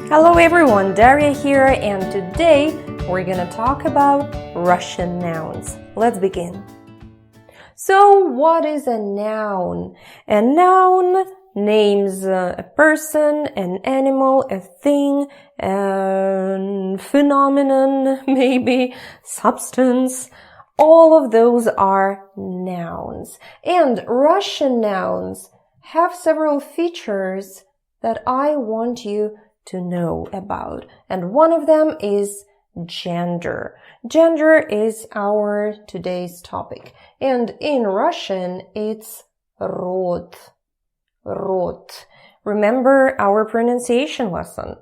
Hello everyone, Daria here, and today we're gonna talk about Russian nouns. Let's begin. So, what is a noun? A noun names a person, an animal, a thing, a phenomenon, maybe, substance. All of those are nouns. And Russian nouns have several features that I want you to know about. And one of them is gender. Gender is our today's topic. And in Russian, it's rod. Rod. Remember our pronunciation lesson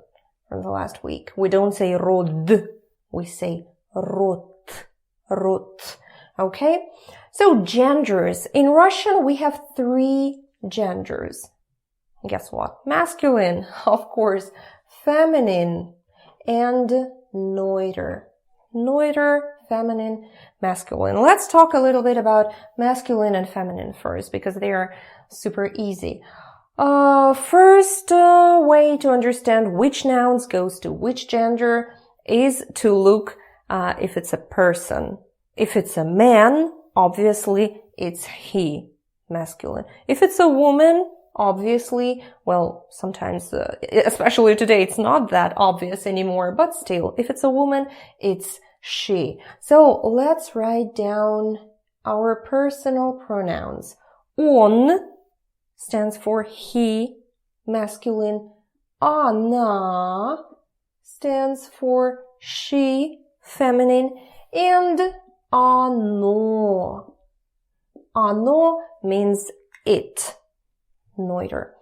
from the last week. We don't say rod, we say rot. Rot. Okay? So genders. In Russian, we have 3 genders. Guess what? Masculine, of course, feminine, and neuter. Neuter, feminine, masculine. Let's talk a little bit about masculine and feminine first, because they are super easy. First way to understand which nouns goes to which gender is to look if it's a person. If it's a man, obviously it's he, masculine. If it's a woman, obviously, well, sometimes, especially today, it's not that obvious anymore, but still, if it's a woman, it's she. So let's write down our personal pronouns. Он stands for he, masculine. Она stands for she, feminine. And оно. Оно means it. Neuter.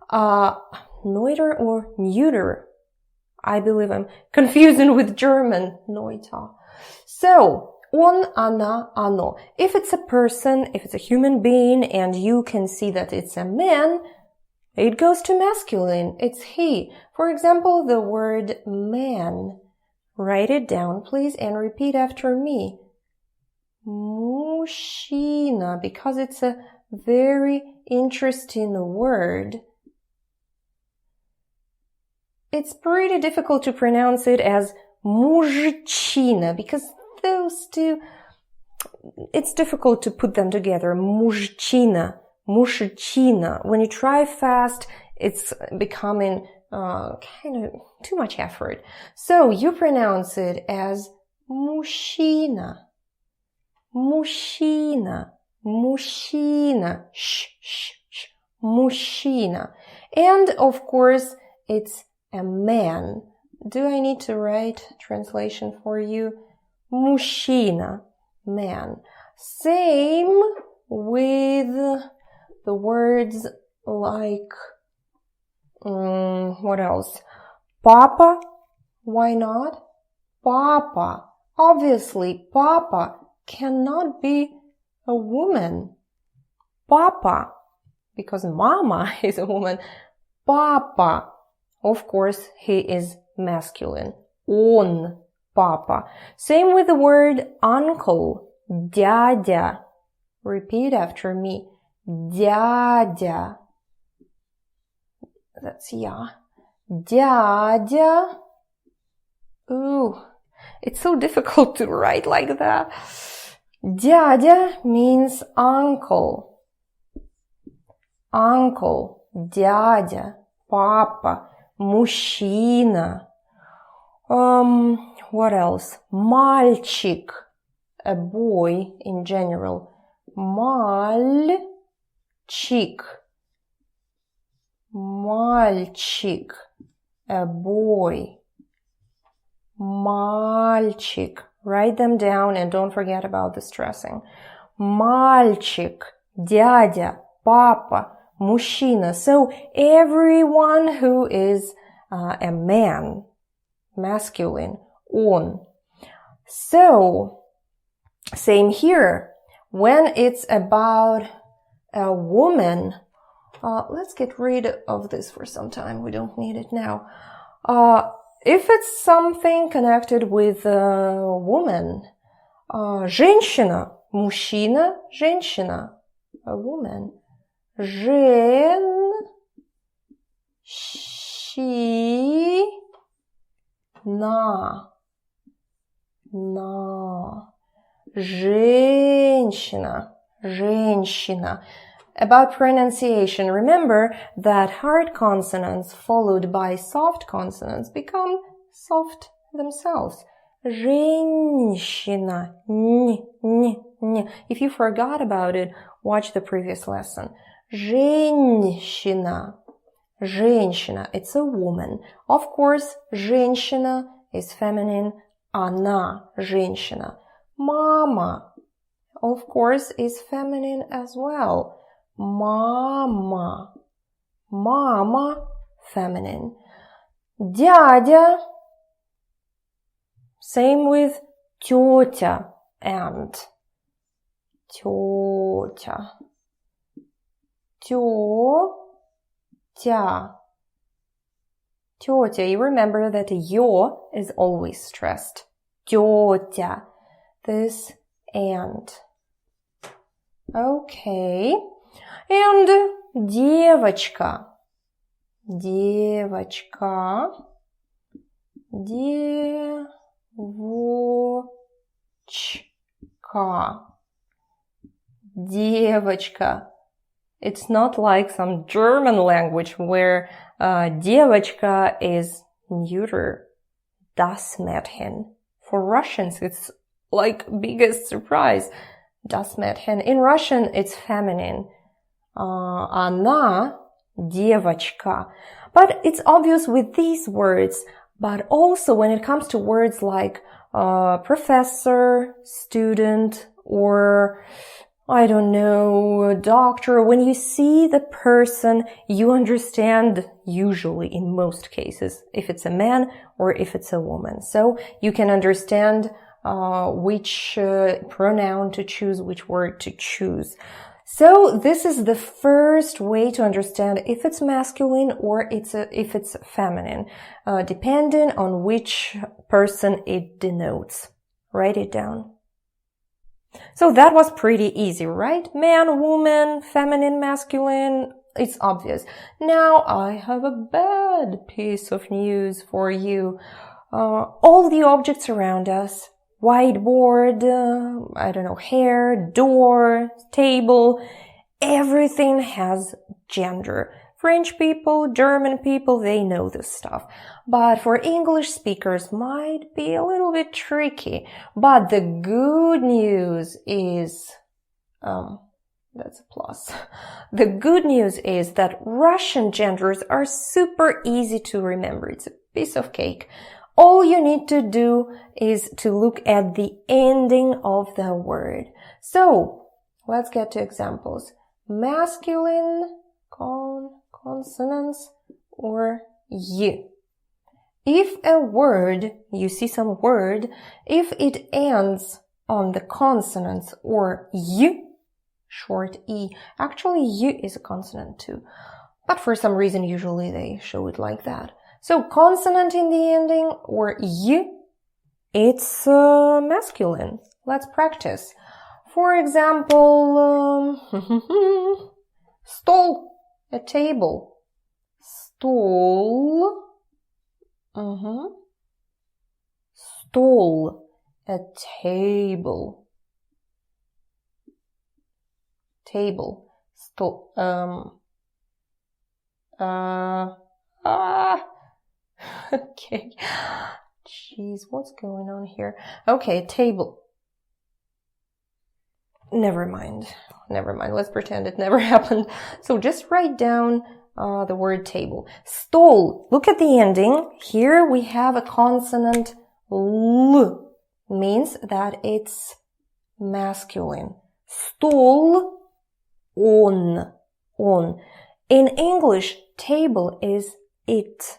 Neuter or neuter? I believe I'm confusing with German. Neuter. So, он, она, оно. If it's a person, if it's a human being, and you can see that it's a man, it goes to masculine. It's he. For example, the word man. Write it down, please, and repeat after me. Мужчина, because it's a very interesting word. It's pretty difficult to pronounce it as мужчина, because those two, it's difficult to put them together. Мужчина, мужчина. When you try fast, it's becoming kind of too much effort. So you pronounce it as мужчина, мужчина. Мужчина, мужчина. And of course, it's a man. Do I need to write translation for you? Мужчина, man. Same with the words like, what else? Papa, why not? Papa. Obviously, papa cannot be a woman. Papa, because mama is a woman. Papa, of course, he is masculine. Он, papa. Same with the word uncle. Дядя. Repeat after me. Дядя. That's ya. Дядя. Ooh, it's so difficult to write like that. Дядя means uncle. Uncle, дядя, папа, мужчина. What else? Мальчик, a boy in general. Мальчик. Мальчик, a boy. Мальчик. Write them down and don't forget about the stressing. Мальчик, дядя, папа, мужчина. So everyone who is a man, masculine, он. So, same here. When it's about a woman, let's get rid of this for some time. We don't need it now. If it's something connected with a woman, женщина, мужчина, женщина, a woman. She, на, женщина, женщина. About pronunciation, remember that hard consonants followed by soft consonants become soft themselves. Женщина, н. If you forgot about it, watch the previous lesson. Женщина, женщина, it's a woman. Of course, женщина is feminine, она, женщина. Mama, of course, is feminine as well. Mama, mama, feminine. Дядя, same with тетя and тетя. Тетя. Тетя, you remember that yo is always stressed. Тетя. This and. Okay. And девочка. Девочка. Девочка. Девочка. It's not like some German language where девочка is neuter. Das Mädchen. For Russians, it's like biggest surprise. Das Mädchen. In Russian, it's feminine. Она девочка. But it's obvious with these words. But also when it comes to words like professor, student, or I don't know, doctor, when you see the person, you understand usually in most cases if it's a man or if it's a woman. So you can understand which pronoun to choose, which word to choose. So this is the first way to understand if it's masculine or if it's feminine, depending on which person it denotes. Write it down. So that was pretty easy, right? Man, woman, feminine, masculine, it's obvious. Now I have a bad piece of news for you. All the objects around us, whiteboard, I don't know, hair, door, table, everything has gender. French people, German people, they know this stuff. But for English speakers, might be a little bit tricky. But the good news is, that's a plus. The good news is that Russian genders are super easy to remember. It's a piece of cake. All you need to do is to look at the ending of the word. So, let's get to examples. Masculine, consonants, or y. If a word, you see some word, if it ends on the consonants or y, short e, actually y is a consonant too, but for some reason usually they show it like that. So consonant in the ending or y, it's masculine. Let's practice. For example, stol, a table. Stol, stol, a table. Table, stol, okay. Jeez, what's going on here? Okay, table. Never mind. Let's pretend it never happened. So just write down the word table. Stol. Look at the ending. Here we have a consonant l. Means that it's masculine. Stol, on. In English, table is it,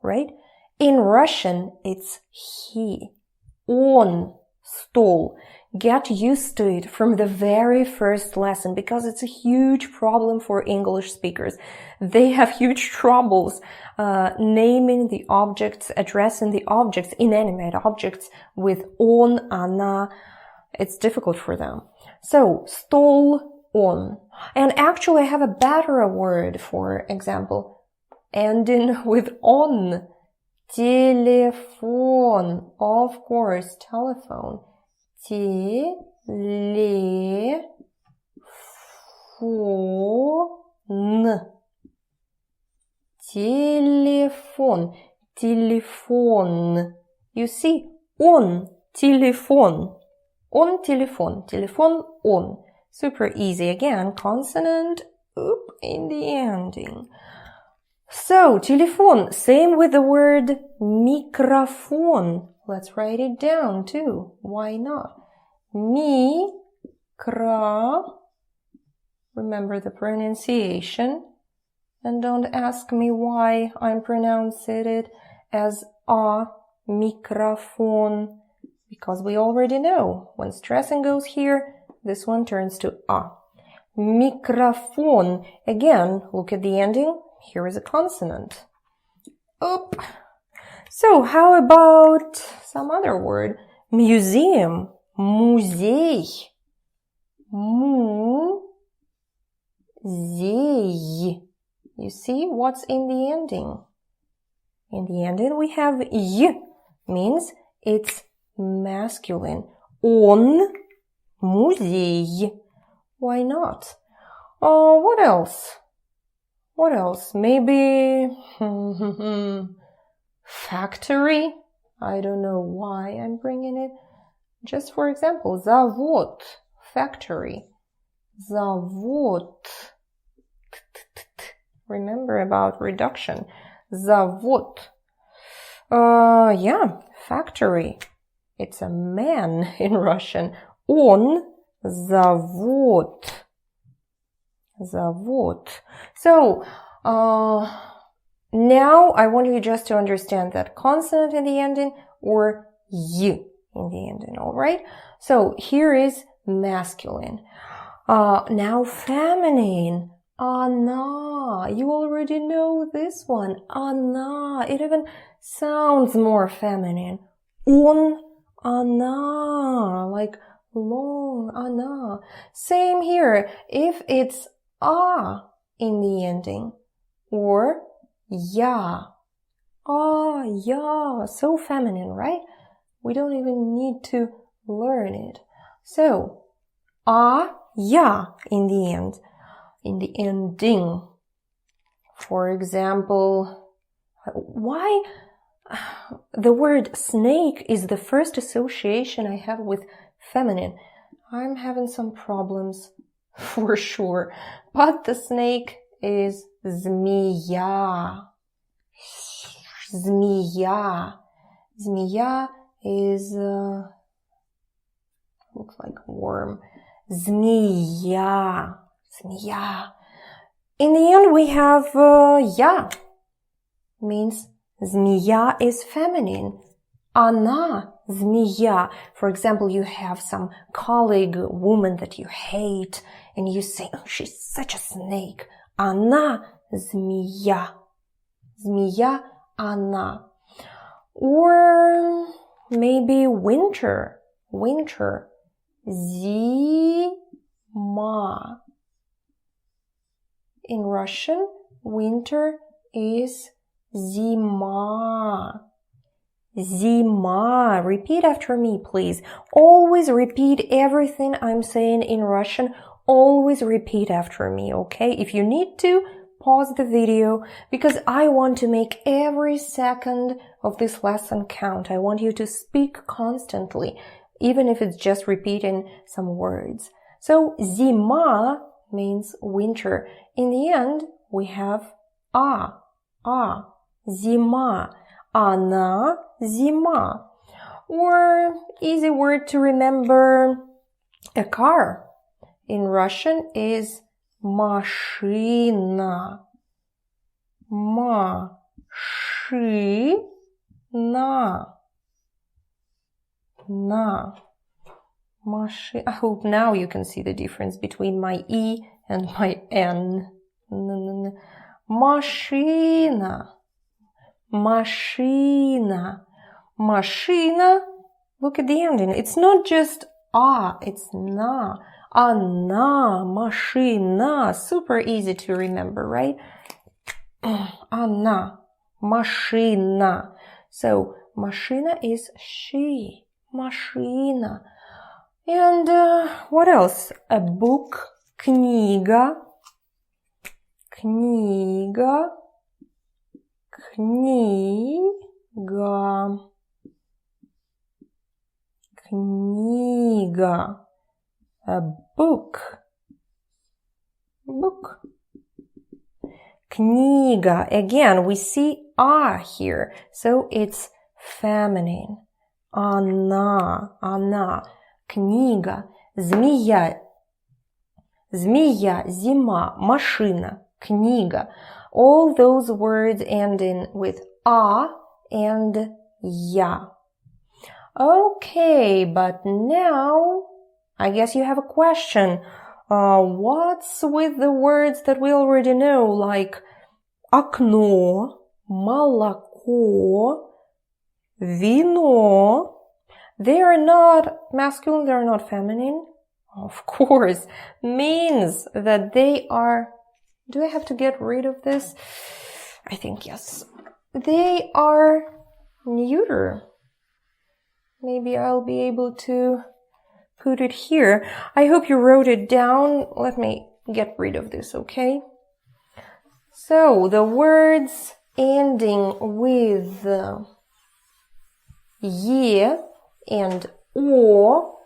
right? In Russian, it's he. On, stol. Get used to it from the very first lesson because it's a huge problem for English speakers. They have huge troubles naming the objects, addressing the objects, inanimate objects with on, она. It's difficult for them. So, stol, on. And actually I have a better word, for example, ending with on. Телефон. Of course, telephone. Телефон. Телефон. Телефон. You see, он телефон. Он телефон. Телефон он. Super easy. Again, consonant in the ending. So, телефон, same with the word microphone. Let's write it down too. Why not? Remember the pronunciation. And don't ask me why I'm pronouncing it as a microphone. Because we already know, when stressing goes here, this one turns to a. Microphone. Again, look at the ending. Here is a consonant. Oop. So, how about some other word? Museum. Музей. Музей. You see what's in the ending? In the ending we have y, means it's masculine. Он музей. Why not? What else? What else? Maybe factory? I don't know why I'm bringing it. Just for example, завод, factory. Завод. Remember about reduction. Завод. Yeah, factory. It's a man in Russian. Он завод. Завод. So, now I want you just to understand that consonant in the ending or y in the ending, alright? So, here is masculine. Now feminine. Она. You already know this one. Она. It even sounds more feminine. Он, она. Like long, она. Same here. If it's a in the ending or ya. Ah, ya. So feminine, right? We don't even need to learn it. So, ya in the end. In the ending. For example, why the word snake is the first association I have with feminine. I'm having some problems for sure. But the snake is змея. Змея. Змея is looks like worm. Змея. Змея. In the end we have я. Means змея is feminine. Она змея. For example, you have some colleague, woman that you hate, and you say, oh, she's such a snake. Она змея. Змея, она. Or maybe winter. Winter. Зима. In Russian, winter is зима. Зима. Repeat after me, please. Always repeat everything I'm saying in Russian. Always repeat after me, okay? If you need to, pause the video because I want to make every second of this lesson count. I want you to speak constantly, even if it's just repeating some words. So, зима means winter. In the end, we have a. Зима. Она зима. Or easy word to remember, a car. In Russian is машина. Машина. Na. I hope now you can see the difference between my E and my N. Машина. Машина. Машина. Look at the ending. It's not just a, it's na. Она, машина. Super easy to remember, right? Она, машина. So машина is she. Машина. And what else? A book, книга. Книга. Книга. Книга. A book. Book. Книга. Again, we see "а" here, so it's feminine. Она. Она. Книга. Змея. Змея. Зима. Машина. Книга. All those words ending with "а" and "я". Okay, but now I guess you have a question. What's with the words that we already know, like окно, молоко, вино? They are not masculine, they are not feminine. Of course, means that they are... Do I have to get rid of this? I think yes. They are neuter. Maybe I'll be able to put it here. I hope you wrote it down. Let me get rid of this, okay? So, the words ending with ye and o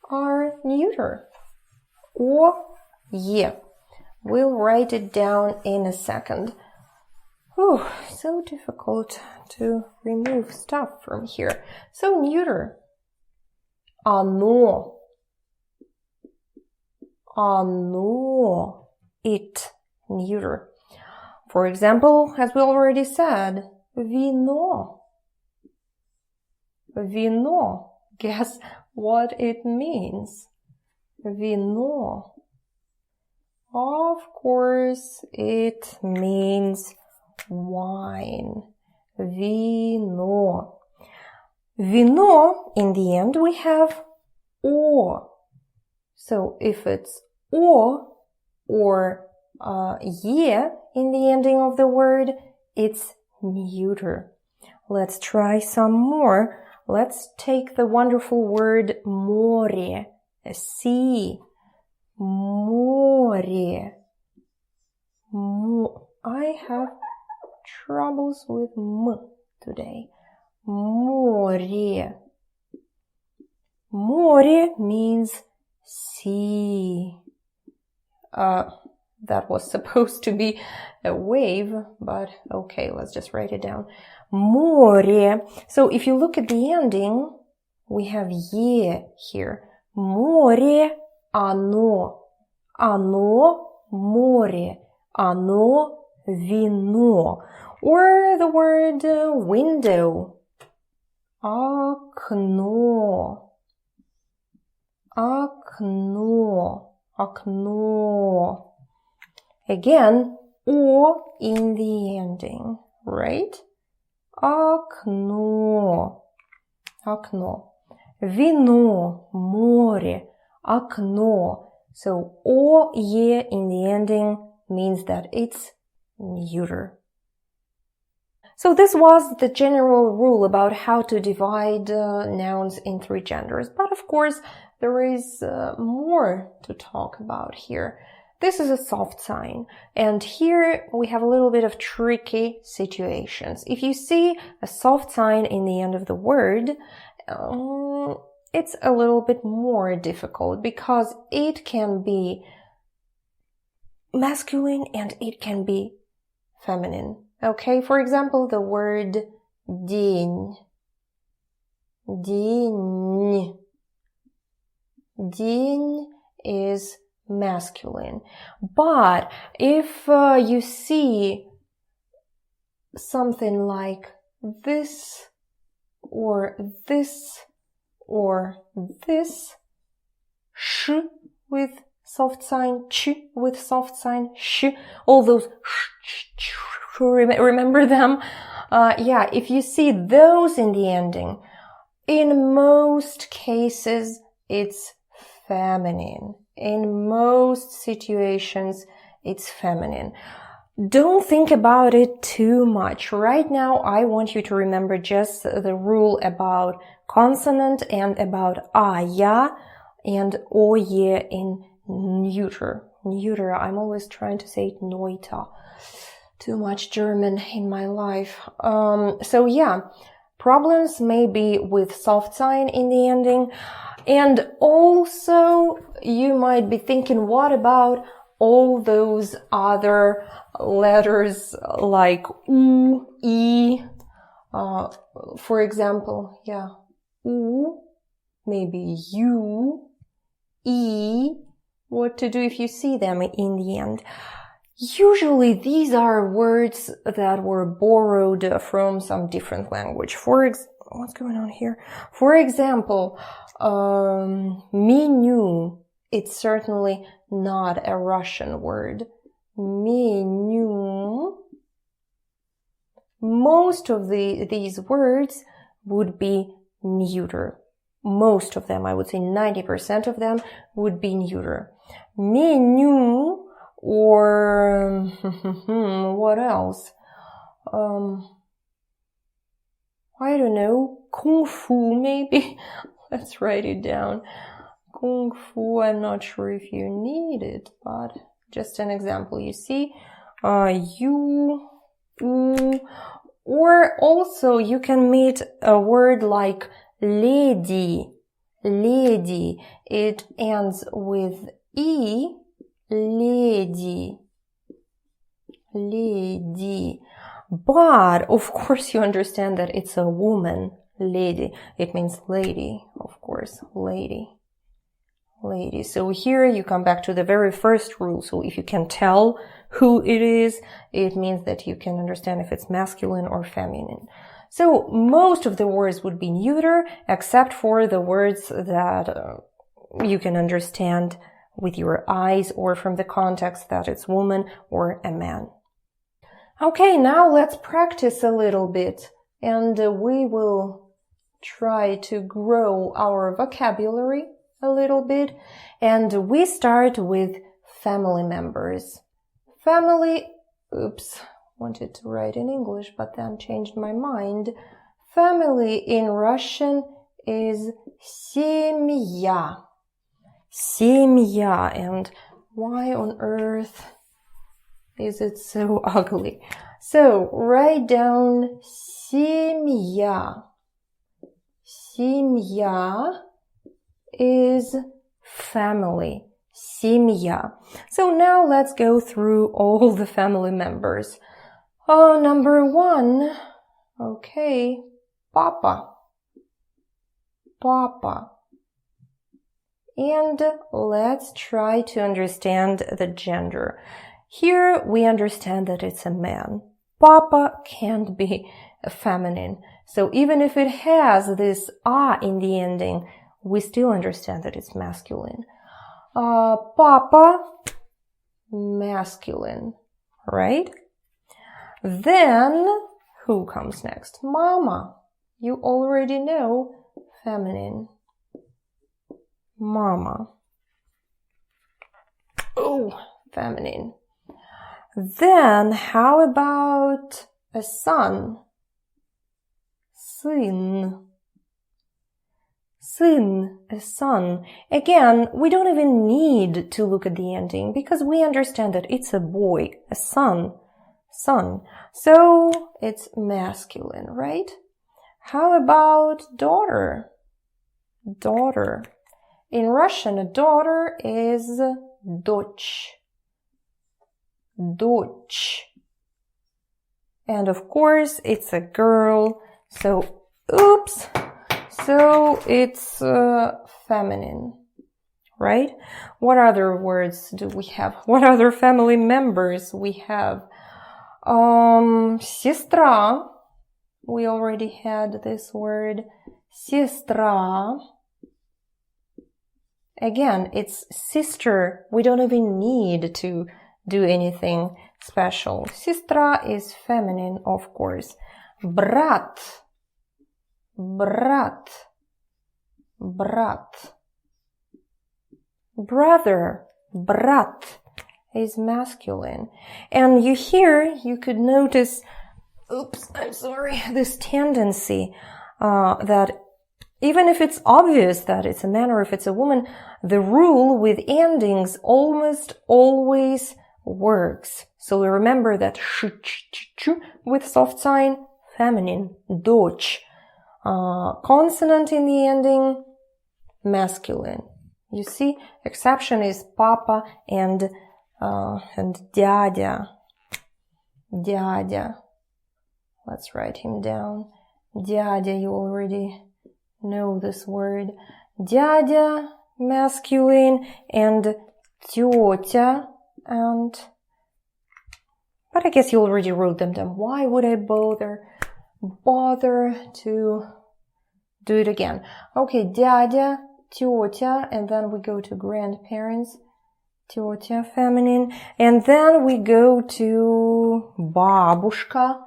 are neuter. O, ye. We'll write it down in a second. Oh, so difficult to remove stuff from here. So neuter. Оно. Оно. It. Neuter. For example, as we already said, вино. Вино. Guess what it means? Вино. Of course, it means wine. Вино. Вино, in the end, we have o. So if it's o or ye in the ending of the word, it's neuter. Let's try some more. Let's take the wonderful word море, a sea. Море. I have troubles with m today. Море. Море means sea. That was supposed to be a wave, but okay, let's just write it down. Море. So if you look at the ending, we have ye here. Море, оно. Оно, море. Оно, вино. Or the word window. Окно. Окно. Окно. Again, o in the ending, right? Окно. Окно. Вино, море, окно. So, o, ye in the ending means that it's neuter. So this was the general rule about how to divide nouns in 3 genders. But of course, there is more to talk about here. This is a soft sign. And here we have a little bit of tricky situations. If you see a soft sign in the end of the word, it's a little bit more difficult because it can be masculine and it can be feminine. Okay, for example, the word день. День. День is masculine. But if you see something like this, or this, or this, sh with soft sign, ch with soft sign, sh, all those sh, remember them? Yeah, if you see those in the ending, in most cases, it's feminine. In most situations, it's feminine. don't think about it too much. Right now, I want you to remember just the rule about consonant and about aya and oye in neuter. Neuter, I'm always trying to say it Neuter. Too much German in my life. So yeah, problems may be with soft sign in the ending. And also, you might be thinking, what about all those other letters like u, i, for example, yeah, u, maybe u, e, what to do if you see them in the end. Usually these are words that were borrowed from some different language. What's going on here? For example, menu. It's certainly not a Russian word. Menu. Most of these words would be neuter. Most of them, I would say 90% of them would be neuter. Menu, or what else? I don't know, kung fu maybe. Let's write it down. Kung fu, I'm not sure if you need it, but just an example. You see, you, or also you can meet a word like lady. Lady. It ends with e. Lady. Lady. But, of course, you understand that it's a woman. Lady. It means lady, of course. Lady. Lady. So here you come back to the very first rule. So if you can tell who it is, it means that you can understand if it's masculine or feminine. So most of the words would be neuter, except for the words that you can understand with your eyes or from the context that it's woman or a man. Okay, now let's practice a little bit, and we will try to grow our vocabulary a little bit. And we start with family members. Family, wanted to write in English, but then changed my mind. Family in Russian is семья. Семья. And why on earth is it so ugly? So write down семья. Семья is family. Семья. So now let's go through all the family members. Number 1. Okay. Papa. Papa. And let's try to understand the gender. Here we understand that it's a man. Papa can't be feminine. So even if it has this a in the ending, we still understand that it's masculine. Papa, masculine, right? Then, who comes next? Mama. You already know, feminine. Mama. Oh, feminine. Then, how about a son? Сын. Сын, a son. Again, we don't even need to look at the ending because we understand that it's a boy, a son. Son. So, it's masculine, right? How about daughter? Daughter. In Russian, a daughter is дочь. Дочь. And of course, it's a girl. So, oops. So, it's feminine, right? What other words do we have? What other family members we have? Сестра. We already had this word. Сестра. Again, it's sister. We don't even need to do anything special. Сестра is feminine, of course. Брат. Брат. Брат. Brother. Брат. is masculine. And you could notice, this tendency that even if it's obvious that it's a man or if it's a woman, the rule with endings almost always works. So we remember that sh, ch, ch, ch with soft sign, feminine, дочь. Consonant in the ending, masculine. You see, exception is papa and дядя. Дядя. Let's write him down. Дядя, you already know this word. Дядя, masculine, and тетя, but I guess you already wrote them down. Why would I bother to do it again? Okay, дядя, тетя, and then we go to grandparents. Тетя, feminine. And then we go to бабушка.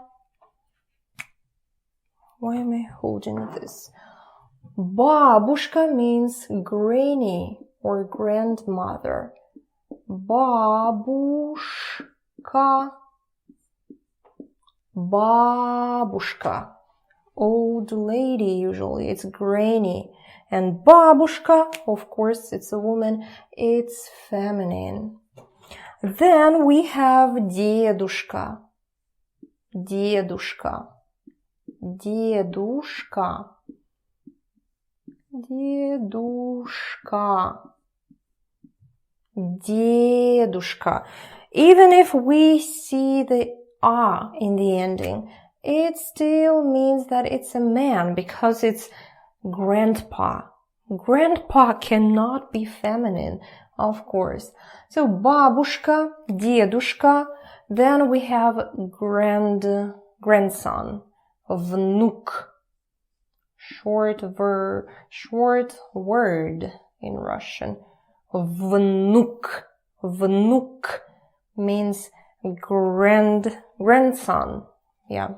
Why am I holding this? Бабушка means granny or grandmother. Бабушка. Бабушка. Old lady usually. It's granny. And бабушка, of course, it's a woman. It's feminine. Then we have дедушка. Дедушка. Дедушка. Дедушка. Дедушка. Even if we see the a in the ending, it still means that it's a man because it's grandpa. Grandpa cannot be feminine, of course. So бабушка, дедушка. Then we have grandson, внук. Short word in Russian. Внук. Внук means grandson. Yeah.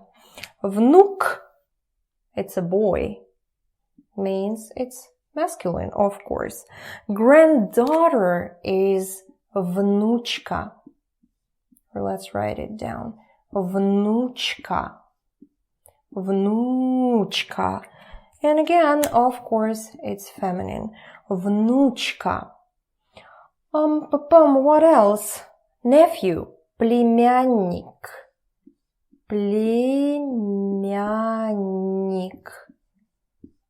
Внук, it's a boy. Means it's masculine, of course. Granddaughter is внучка. Let's write it down. Внучка. Внучка. And again, of course, it's feminine. Внучка. What else? Nephew. Племянник. Племянник.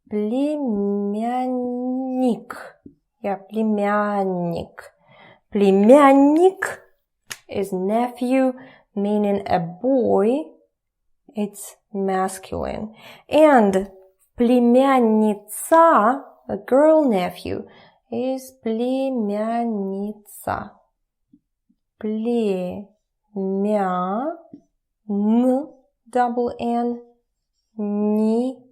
Племянник. Yeah, племянник. Племянник is nephew, meaning a boy. It's masculine. And племянница, a girl nephew, is племянница. Double N, ница.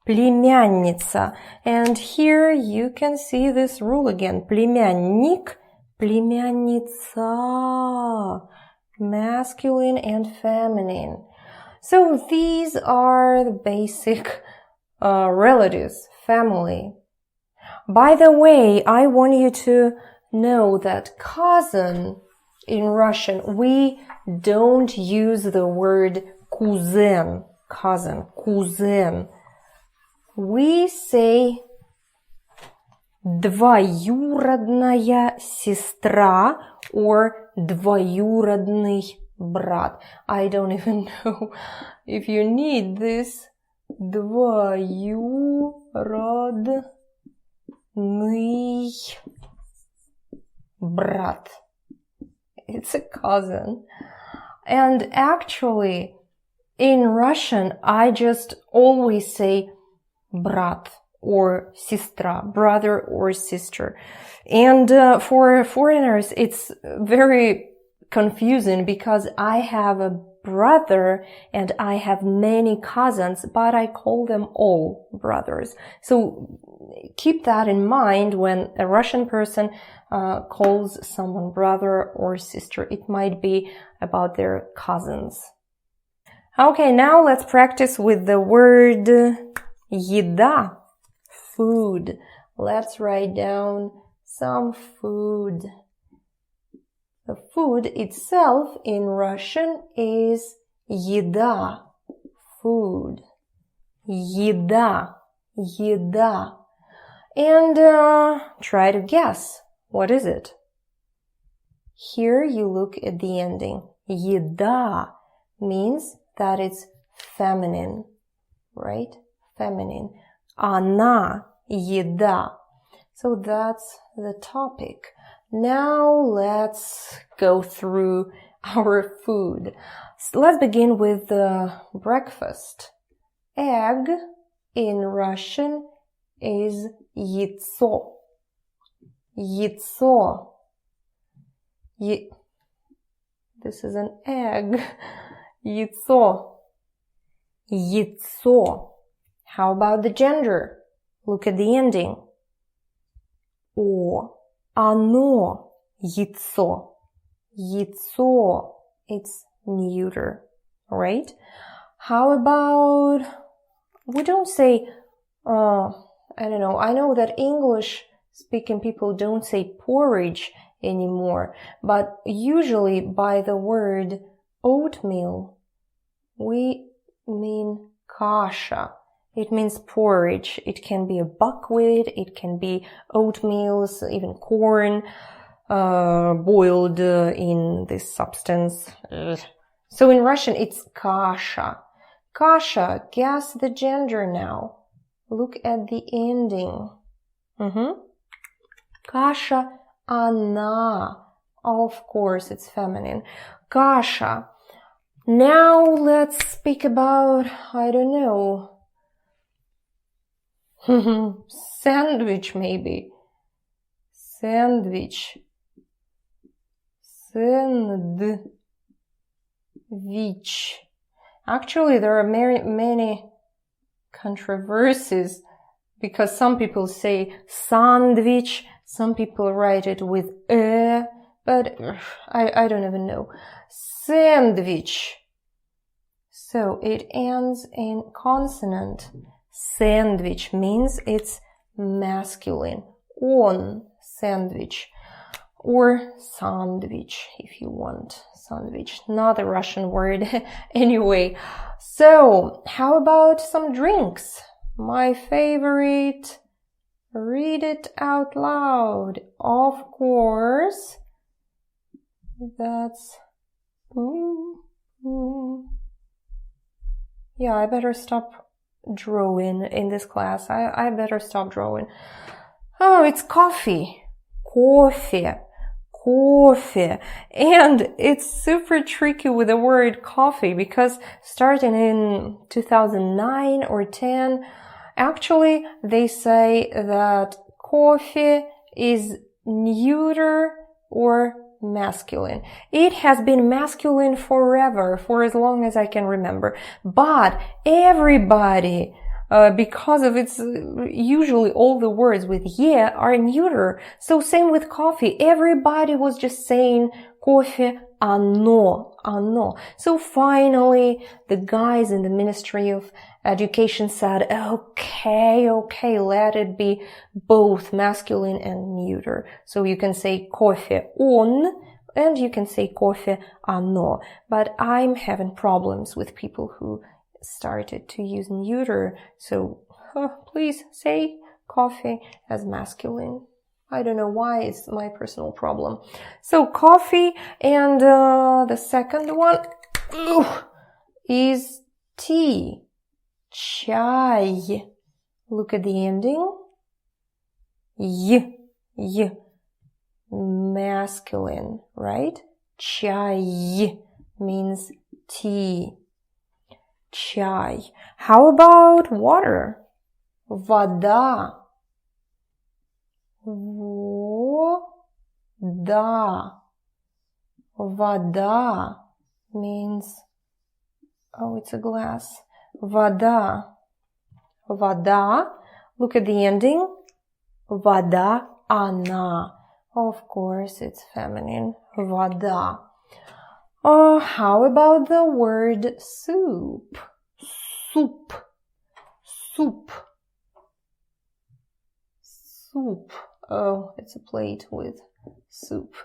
Племянница. And here you can see this rule again. Племянник, племянница. Masculine and feminine. So these are the basic relatives, family. By the way, I want you to know that cousin in Russian, we don't use the word кузен, cousin, кузен. We say двоюродная сестра or двоюродный брат. I don't even know if you need this. Двоюродный брат. It's a cousin. And actually, in Russian, I just always say брат or сестра, brother or sister. And for foreigners, it's very confusing because I have a brother and I have many cousins, but I call them all brothers. So keep that in mind when a Russian person calls someone brother or sister. It might be about their cousins. Okay, now let's practice with the word еда, food. Let's write down some food. The food itself in Russian is еда. Food. Еда. Еда. And try to guess. What is it? Here you look at the ending. Еда means that it's feminine, right? Feminine. Она еда. So that's the topic. Now let's go through our food. So let's begin with the breakfast. Egg in Russian is яйцо. Яйцо. This is an egg. Яйцо. Яйцо. How about the gender? Look at the ending. О. Оно. Яйцо. Яйцо. It's neuter, right? How about, we don't say, I don't know, I know that English speaking people don't say porridge anymore, but usually by the word oatmeal, we mean kasha. It means porridge. It can be a buckwheat, it can be oatmeal, even corn, boiled in this substance. So in Russian, it's kasha. Kasha, guess the gender now. Look at the ending. Kasha, она. Of course, it's feminine. Kasha. Now let's speak about, I don't know, sandwich maybe. Sandwich. Sandwich. Actually, there are many controversies because some people say sandwich, some people write it with but I don't even know. Sandwich. So it ends in consonant. Sandwich means it's masculine. On sandwich. Or sandwich, if you want. Sandwich, not a Russian word. Anyway, so how about some drinks? My favorite. Read it out loud. Of course. That's... Yeah, I better stop drawing in this class. I better stop drawing. Oh, it's coffee. Coffee. Coffee. And it's super tricky with the word coffee because starting in 2009 or 10, actually they say that coffee is neuter or masculine. It has been masculine forever, for as long as I can remember. But everybody, because of its, usually all the words with yeah are neuter. So same with coffee. Everybody was just saying coffee, оно, оно. So finally, the guys in the Ministry of Education said, okay, let it be both masculine and neuter. So you can say coffee on and you can say coffee оно. But I'm having problems with people who started to use neuter. So please say coffee as masculine. I don't know why, it's my personal problem. So coffee, and the second one is tea. Chai. Look at the ending. Y. Masculine, right? Chai means tea. Chai. How about water? Вода. Вода. Вода means, oh, it's a glass. Вода. Вода. Look at the ending. Вода, она. Of course, it's feminine. Вода. How about the word soup? Soup. Oh, it's a plate with soup.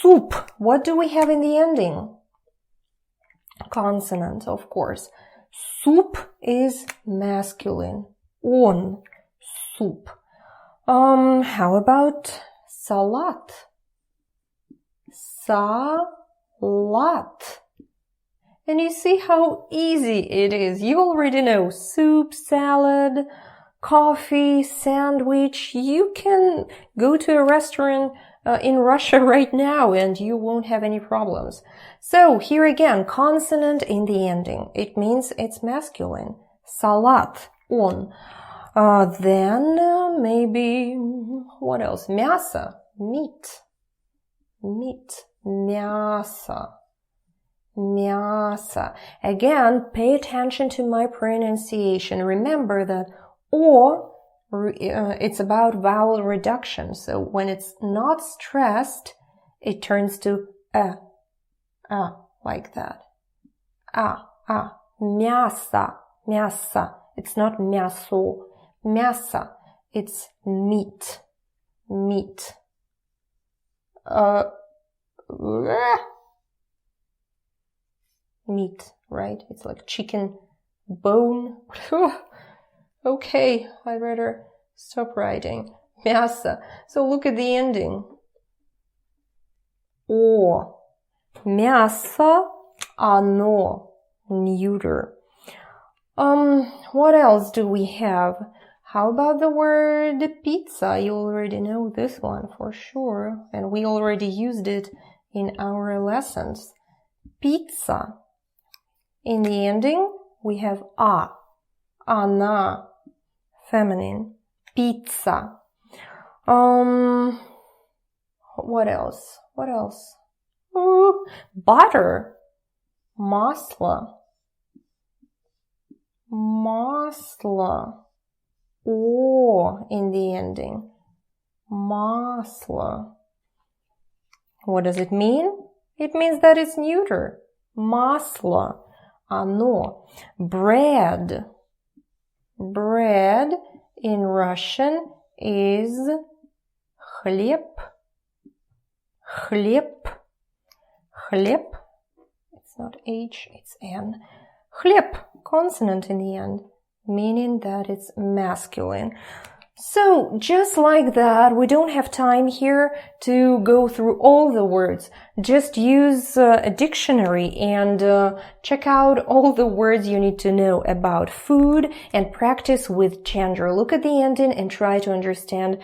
Soup. What do we have in the ending? Consonant, of course. Soup is masculine. On. Soup. How about salad? Salat. And you see how easy it is. You already know soup, salad, coffee, sandwich. You can go to a restaurant in Russia right now and you won't have any problems. So here again, consonant in the ending. It means it's masculine. Salat, on. Then maybe, what else? Мясо, meat. Meat, мясо. Мясо. Again, pay attention to my pronunciation. Remember that it's about vowel reduction. So when it's not stressed, it turns to like that. Мясо, мясо. It's not мясо. Мясо. It's meat. Meat. Meat, right? It's like chicken bone. Okay, I'd rather stop writing. Мясо. So look at the ending. О. Мясо, оно. Neuter. What else do we have? How about the word pizza? You already know this one for sure. And we already used it in our lessons. Pizza. In the ending, we have a. Она. Feminine. Pizza. What else? What else? Butter. Масло. Масло. O in the ending. Масло. What does it mean? It means that it's neuter. Масло. Оно. Bread. Bread in Russian is хлеб. Хлеб. Хлеб. It's not H, it's N. Хлеб. Consonant in the end, meaning that it's masculine. So, just like that, we don't have time here to go through all the words. Just use a dictionary and check out all the words you need to know about food and practice with gender. Look at the ending and try to understand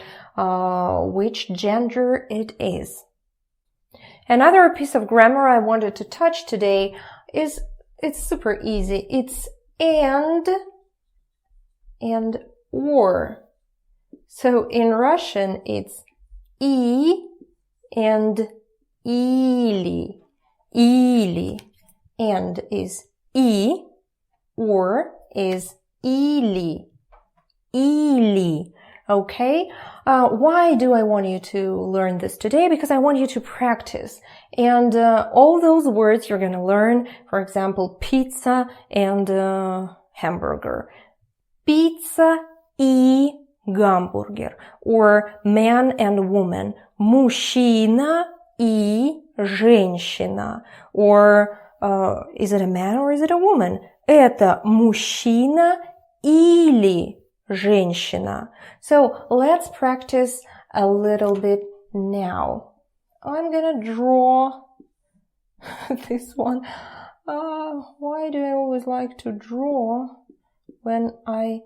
which gender it is. Another piece of grammar I wanted to touch today is, it's super easy. It's and or. So in Russian, it's и and или. Или. And is и, or is или. Или. Okay? Why do I want you to learn this today? Because I want you to practice. And all those words you're going to learn, for example, pizza and hamburger. Pizza и гамбургер. Or man and woman. Мужчина и женщина. Or is it a man or is it a woman? Это мужчина или женщина. So let's practice a little bit now. I'm gonna draw this one. Why do I always like to draw when I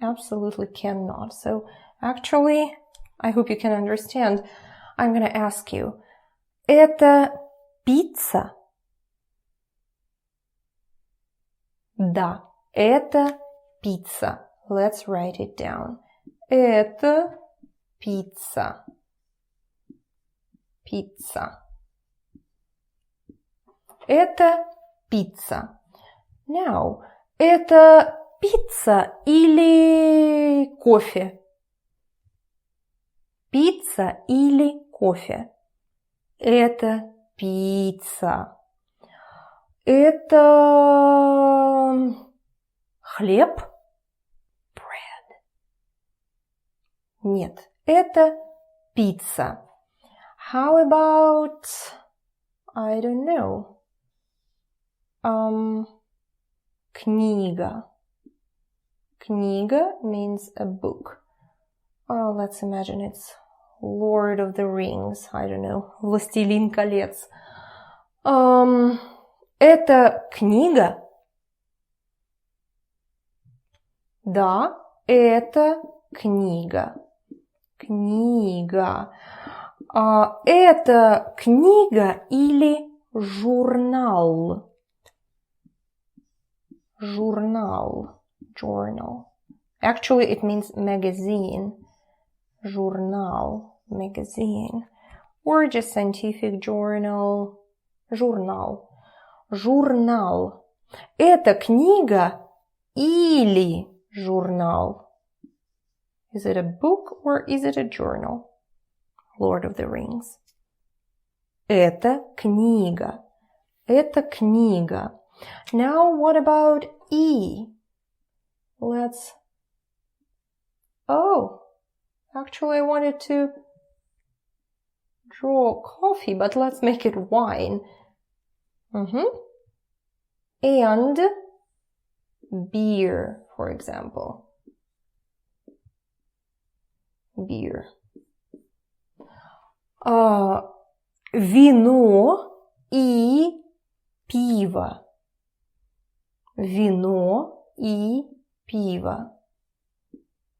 absolutely cannot? So actually, I hope you can understand. I'm gonna ask you, это пицца? Да, это пицца. Let's write it down. Это pizza. Pizza. Это pizza. Now, это пицца или кофе? Пицца или кофе? Это пицца. Это хлеб? Нет, Это pizza. How about, I don't know, книга. Книга means a book. Let's imagine it's Lord of the Rings. I don't know, Властелин колец. Это книга? Да, это книга. Книга. Это книга или журнал? Журнал. Journal. Actually, it means magazine. Journal. Magazine. Or just scientific journal. Журнал. Журнал. Это книга или журнал? Is it a book or is it a journal? Lord of the Rings. Это книга. Это книга. Now what about E? Actually I wanted to draw coffee, but let's make it wine. And beer, for example. Beer. Вино и пиво. Вино и пиво.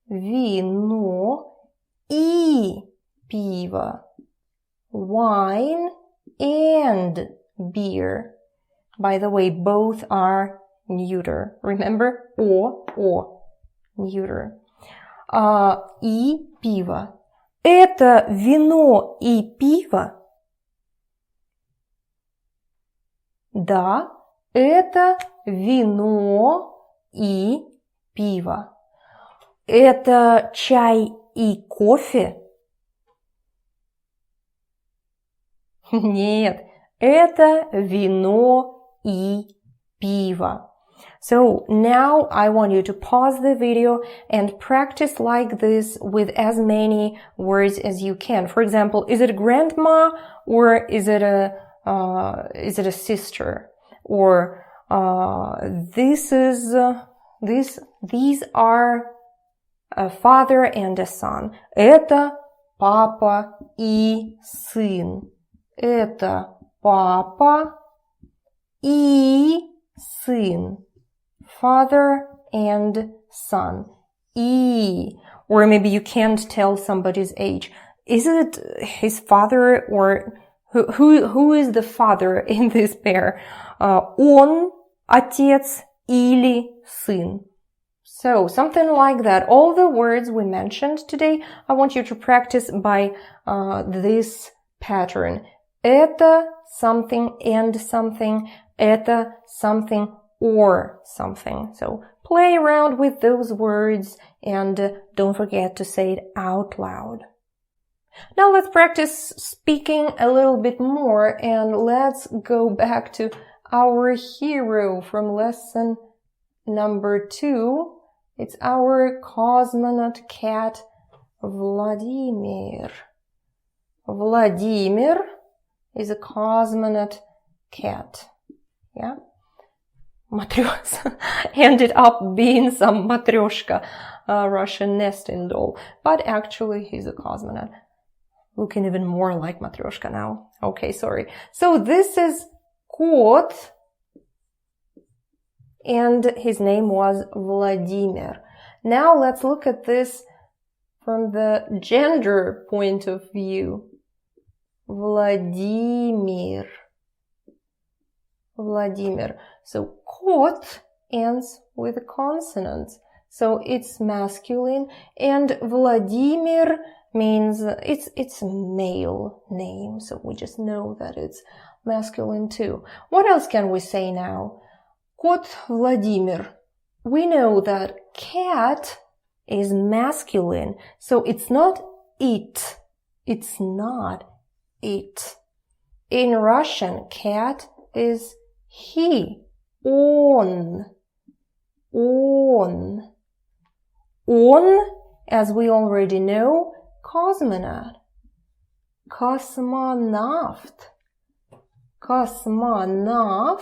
Вино и пиво. Wine and beer. By the way, both are neuter. Remember? О. Neuter. И пиво. Это вино и пиво? Да, это вино и пиво. Это чай и кофе? Нет, это вино и пиво. So now I want you to pause the video and practice like this with as many words as you can. For example, is it a grandma or is it a sister? Or these are a father and a son. Это папа и сын. Это папа и сын. Father and son. И. Or maybe you can't tell somebody's age. Is it his father or who is the father in this pair? Он, отец или сын. So, something like that. All the words we mentioned today, I want you to practice by this pattern. Это something and something. Это something or something. So, play around with those words and don't forget to say it out loud. Now let's practice speaking a little bit more and let's go back to our hero from lesson number 2. It's our cosmonaut cat, Vladimir. Vladimir is a cosmonaut cat. Yeah? Matryoshka ended up being some matryoshka, Russian nesting doll. But actually, he's a cosmonaut. Looking even more like matryoshka now. Okay, sorry. So this is Kot. And his name was Vladimir. Now let's look at this from the gender point of view. Vladimir. Vladimir. So Kot ends with a consonant. So it's masculine. And Vladimir means it's a male name. So we just know that it's masculine too. What else can we say now? Kot Vladimir. We know that cat is masculine, so it's not it. It's not it. In Russian, cat is he. Он. On. On, as we already know, cosmonaut. Cosmonaut. Cosmonaut.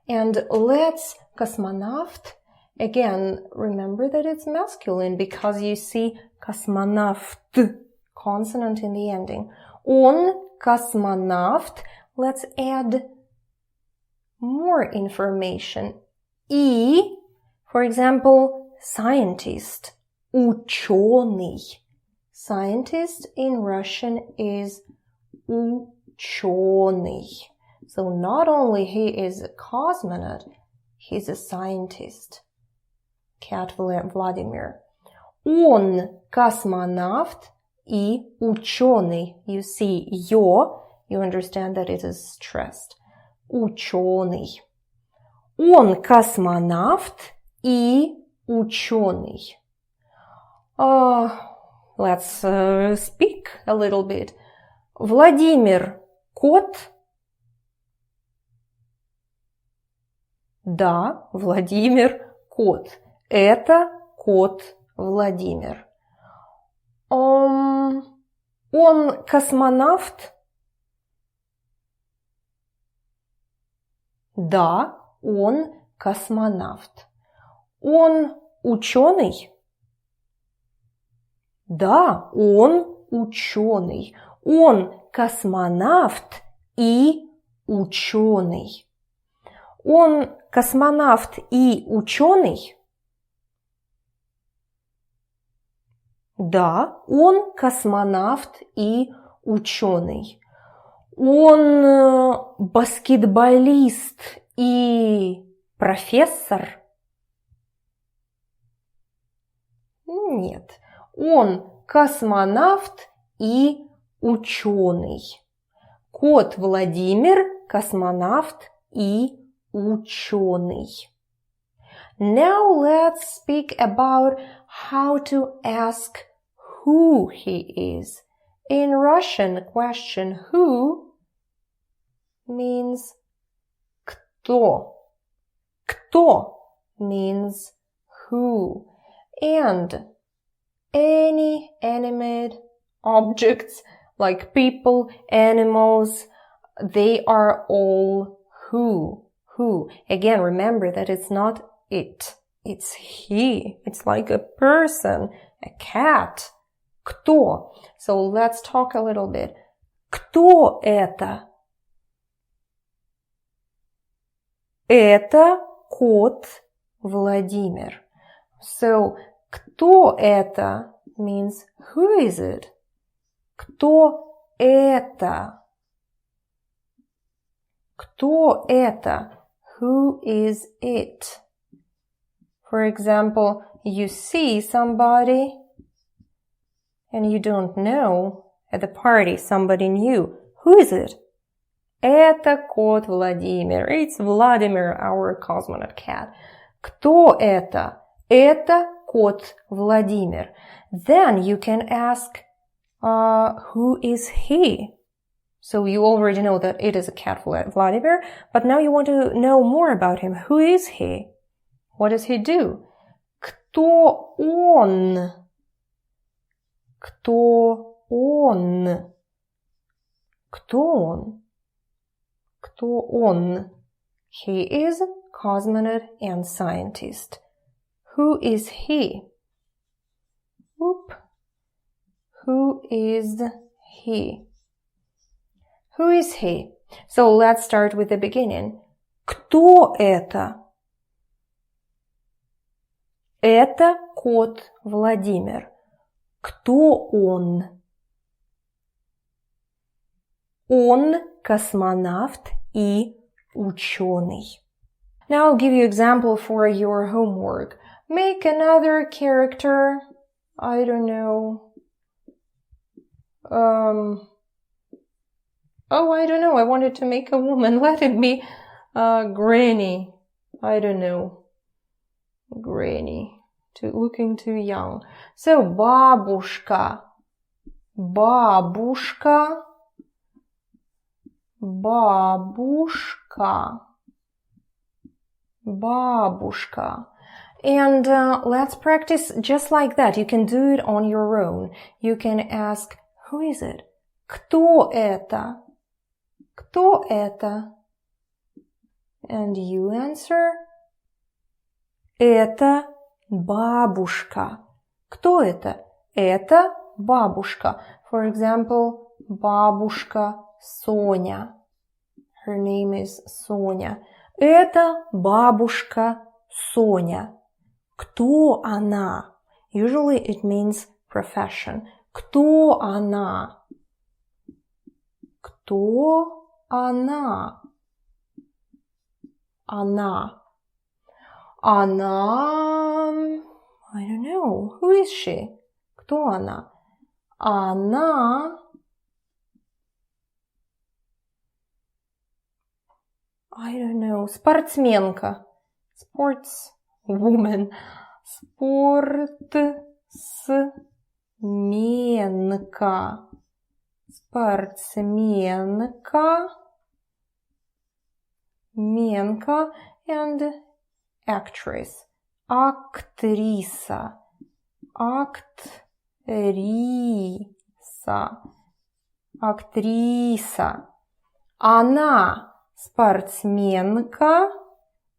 And let's cosmonaut. Again, remember that it's masculine because you see cosmonавт, consonant in the ending. Он космонавт. Let's add more information. И, for example, scientist, ученый. Scientist in Russian is ученый. So not only he is a cosmonaut, he's a scientist. Cat Vladimir. Он космонавт и ученый. You see, you understand that it is stressed. Ученый. Он космонавт и ученый. Let's speak a little bit. Владимир кот? Да, Владимир кот. Это кот Владимир. Он космонавт? Да, он космонавт. Он ученый? Да, он ученый. Он космонавт и ученый. Он космонавт и ученый? Да, он космонавт и ученый. Он баскетболист и профессор? Нет, он космонавт и ученый. Кот Владимир космонавт и ученый. Now let's speak about how to ask who he is. In Russian, question who means кто. Кто means who. And any animate objects like people, animals, they are all who. Who. Again, remember that it's not it. It's he. It's like a person, a cat. Кто? So let's talk a little bit. Кто это? Это кот Владимир. So, кто это means who is it? Кто это? Кто это? Who is it? For example, you see somebody and you don't know at the party somebody new. Who is it? Это кот Владимир. It's Vladimir, our cosmonaut cat. Кто это? Это кот Владимир. Then you can ask, who is he? So you already know that it is a cat Vladimir, but now you want to know more about him. Who is he? What does he do? Кто он? Кто он? Кто он? Кто он? He is cosmonaut and scientist. Who is he? Whoop. Who is he? Who is he? So let's start with the beginning. Кто это? Это кот Владимир. Кто он? Он космонавт и ученый. Now I'll give you example for your homework. Make another character. I don't know. I don't know. I wanted to make a woman. Let it be Granny. I don't know. Granny. Looking too young. So, бабушка. Бабушка. Бабушка. Бабушка. And let's practice just like that. You can do it on your own. You can ask, who is it? Кто это? Кто это? And you answer, это бабушка. Кто это? Это бабушка. For example, бабушка Соня. Her name is Соня. Это бабушка Соня. Кто она? Usually it means profession. Кто она? Кто она? Она. Она... I don't know. Who is she? Кто она? Она... I don't know. Спортсменка. Sportswoman. Спортсменка. Спортсменка. Менка. And actress. Актриса. Актриса. Актриса. Она спортсменка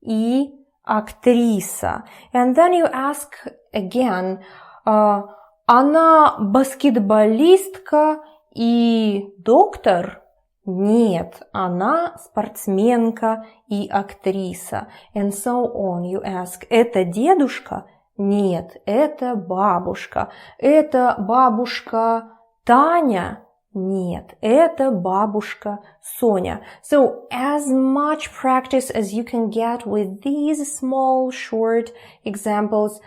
и актриса. And then you ask again, она баскетболистка и доктор? Нет, она спортсменка и актриса. And so on. You ask, это дедушка? Нет, это бабушка. Это бабушка Таня? Нет, это бабушка Соня. So, as much practice as you can get with these small, short examples,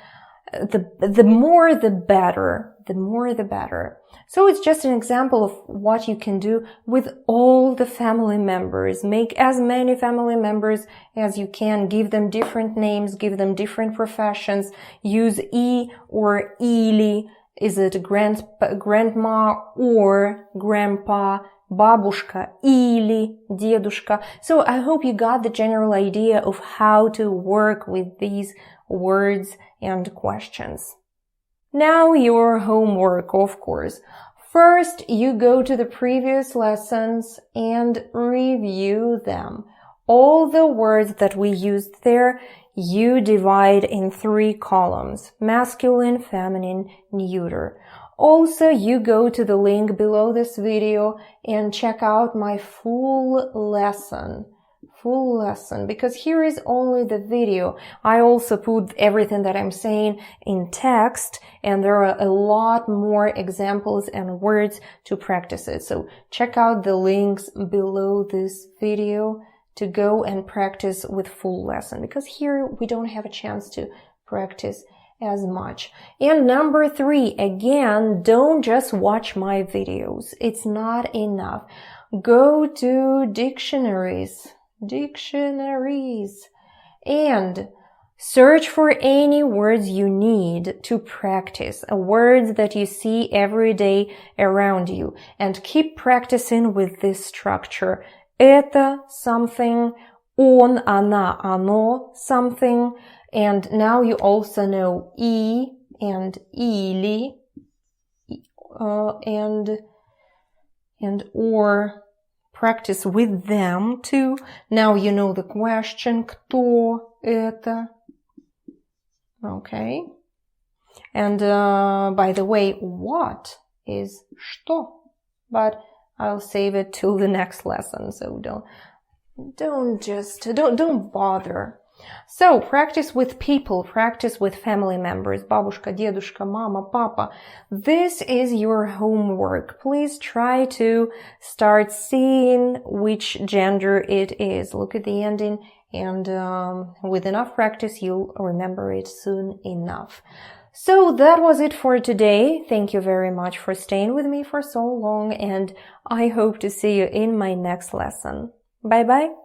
the more the better. The more the better. So it's just an example of what you can do with all the family members. Make as many family members as you can. Give them different names, give them different professions. Use и or или. Is it grandma or grandpa, бабушка или дедушка? So I hope you got the general idea of how to work with these words and questions. Now your homework, of course. First, you go to the previous lessons and review them. All the words that we used there, you divide in 3 columns: masculine, feminine, neuter. Also, you go to the link below this video and check out my full lesson, because here is only the video. I also put everything that I'm saying in text, and there are a lot more examples and words to practice it. So check out the links below this video to go and practice with full lesson, because here we don't have a chance to practice as much. And number 3, again, don't just watch my videos. It's not enough. Go to dictionaries, and search for any words you need to practice, words that you see every day around you, and keep practicing with this structure. Это something, он, она, оно something, and now you also know и and или, and or. Practice with them too. Now you know the question, кто это? Okay. And by the way, what is что? But I'll save it till the next lesson, so don't bother. So, practice with people, practice with family members, бабушка, дедушка, мама, папа. This is your homework. Please try to start seeing which gender it is. Look at the ending, and with enough practice, you'll remember it soon enough. So that was it for today. Thank you very much for staying with me for so long, and I hope to see you in my next lesson. Bye-bye.